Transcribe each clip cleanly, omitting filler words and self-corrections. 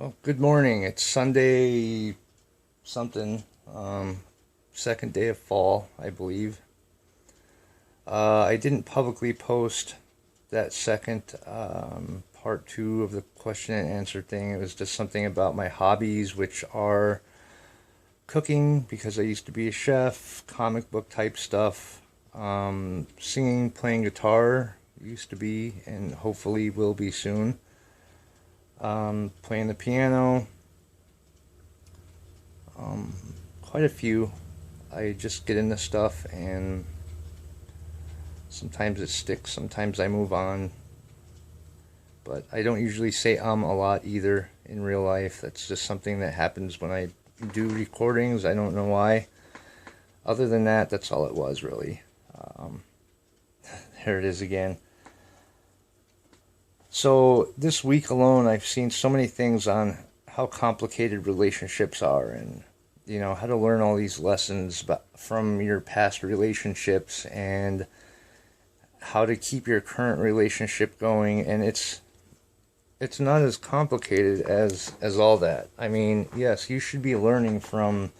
Well, good morning. It's Sunday something, second day of fall, I believe. I didn't publicly post that second part two of the question and answer thing. It was just something about my hobbies, which are cooking, because I used to be a chef, comic book type stuff, singing, playing guitar, used to be, and hopefully will be soon. Playing the piano, um, quite a few. I just get into stuff and sometimes it sticks, sometimes I move on. But I don't usually say a lot either in real life. That's just something that happens when I do recordings. I don't know why. Other than that, that's all it was really. Um, there it is again. So this week alone, I've seen so many things on how complicated relationships are, and how to learn all these lessons from your past relationships and how to keep your current relationship going. And it's not as complicated as all that. I mean, yes, you should be learning from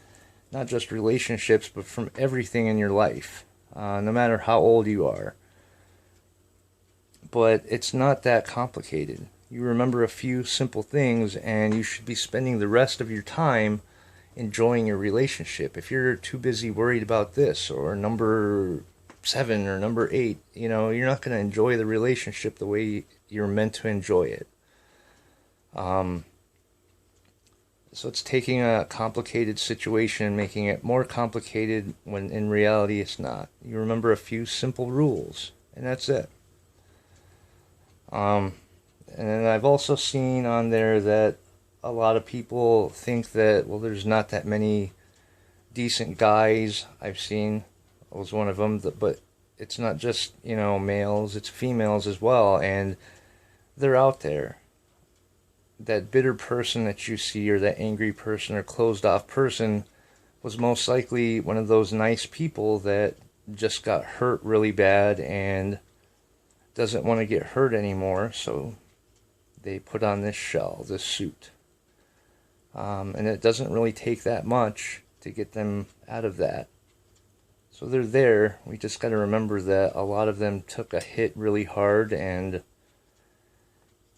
not just relationships, but from everything in your life, no matter how old you are. But it's not that complicated. You remember a few simple things, and you should be spending the rest of your time enjoying your relationship. If you're too busy worried about this or number 7 or number 8, you're not going to enjoy the relationship the way you're meant to enjoy it. So it's taking a complicated situation and making it more complicated when in reality it's not. You remember a few simple rules, and that's it. And then I've also seen on there that a lot of people think that, well, there's not that many decent guys. I've seen, I was one of them, but it's not just, males, it's females as well, and they're out there. That bitter person that you see, or that angry person or closed off person, was most likely one of those nice people that just got hurt really bad and doesn't want to get hurt anymore, so they put on this shell, this suit. And it doesn't really take that much to get them out of that. So they're there. We just got to remember that a lot of them took a hit really hard, and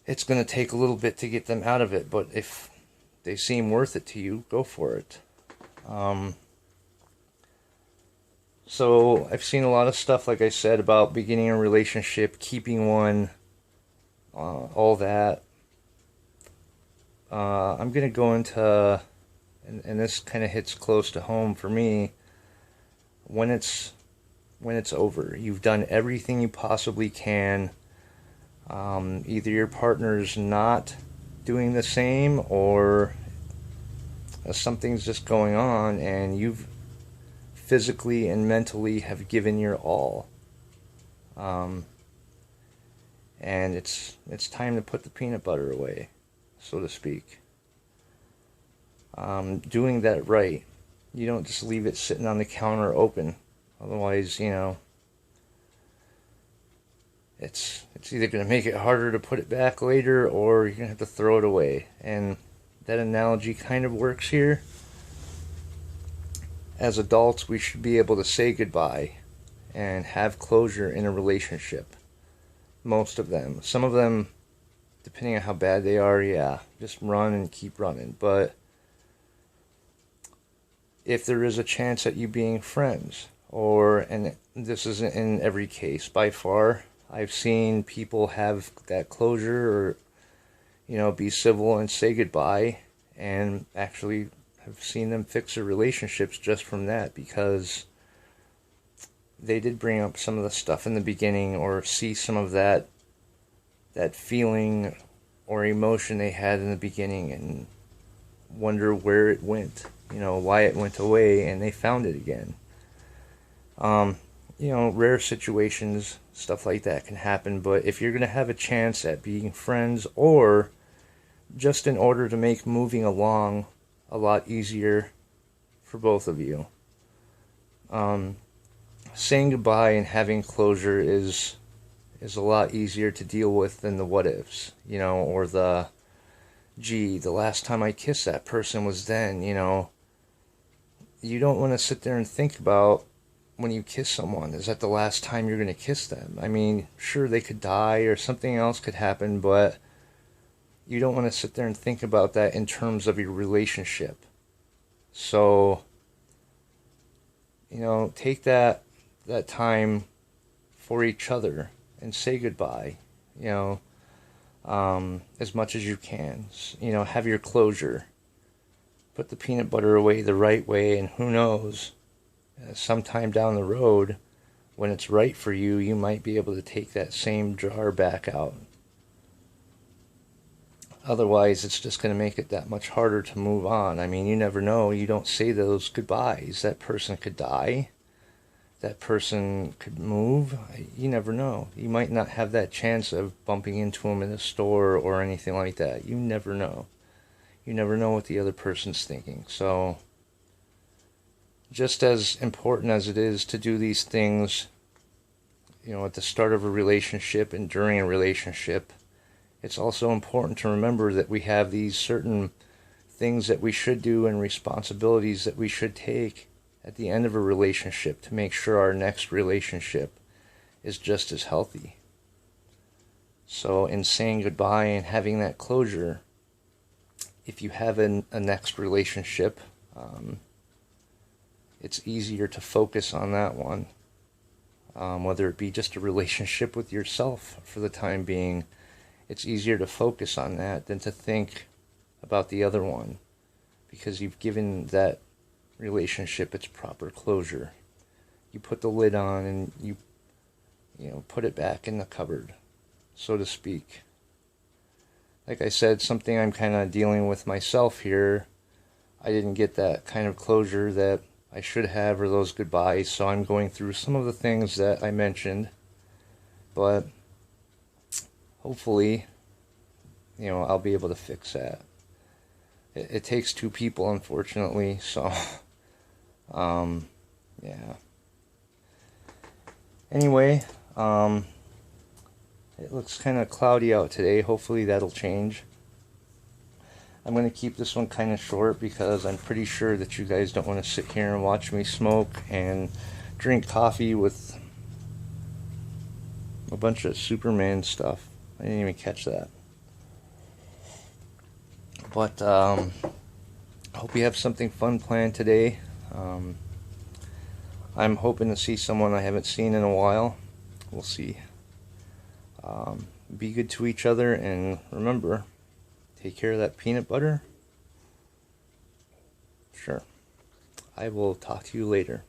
it's going to take a little bit to get them out of it. But if they seem worth it to you, go for it. So I've seen a lot of stuff, like I said, about beginning a relationship, keeping one, all that. I'm going to go into, and this kind of hits close to home for me, when it's over. You've done everything you possibly can. Either your partner's not doing the same, or something's just going on, and you've physically and mentally have given your all. And it's time to put the peanut butter away, so to speak. Doing that right. You don't just leave it sitting on the counter open. Otherwise, it's either going to make it harder to put it back later, or you're going to have to throw it away. And that analogy kind of works here. As adults, we should be able to say goodbye and have closure in a relationship. Most of them. Some of them, depending on how bad they are, yeah, just run and keep running. But if there is a chance at you being friends, and this isn't in every case, by far, I've seen people have that closure, or, be civil and say goodbye, and actually have seen them fix their relationships just from that, because they did bring up some of the stuff in the beginning, or see some of that feeling or emotion they had in the beginning, and wonder where it went, why it went away, and they found it again. Rare situations, stuff like that can happen, but if you're going to have a chance at being friends, or just in order to make moving along a lot easier for both of you, saying goodbye and having closure is a lot easier to deal with than the what ifs, or the gee, the last time I kissed that person was then, you know. You don't want to sit there and think about when you kiss someone, is that the last time you're going to kiss them? I mean, sure, they could die or something else could happen, but you don't want to sit there and think about that in terms of your relationship. So, you know, take that time for each other and say goodbye, you know, as much as you can. You know, have your closure. Put the peanut butter away the right way, and who knows, sometime down the road, when it's right for you, you might be able to take that same jar back out. Otherwise, it's just going to make it that much harder to move on. I mean, you never know. You don't say those goodbyes. That person could die. That person could move. You never know. You might not have that chance of bumping into them in a store or anything like that. You never know. You never know what the other person's thinking. So, just as important as it is to do these things, you know, at the start of a relationship and during a relationship, it's also important to remember that we have these certain things that we should do and responsibilities that we should take at the end of a relationship to make sure our next relationship is just as healthy. So in saying goodbye and having that closure, if you have a next relationship, it's easier to focus on that one. Whether it be just a relationship with yourself for the time being, it's easier to focus on that than to think about the other one, because you've given that relationship its proper closure. You put the lid on and you know, put it back in the cupboard, so to speak. Like I said, something I'm kind of dealing with myself here. I didn't get that kind of closure that I should have, or those goodbyes, so I'm going through some of the things that I mentioned. But hopefully, you know, I'll be able to fix that. It takes two people, unfortunately, so, yeah. Anyway, it looks kind of cloudy out today. Hopefully that'll change. I'm going to keep this one kind of short because I'm pretty sure that you guys don't want to sit here and watch me smoke and drink coffee with a bunch of Superman stuff. I didn't even catch that. But I hope you have something fun planned today. I'm hoping to see someone I haven't seen in a while. We'll see. Be good to each other, and remember, take care of that peanut butter. Sure. I will talk to you later.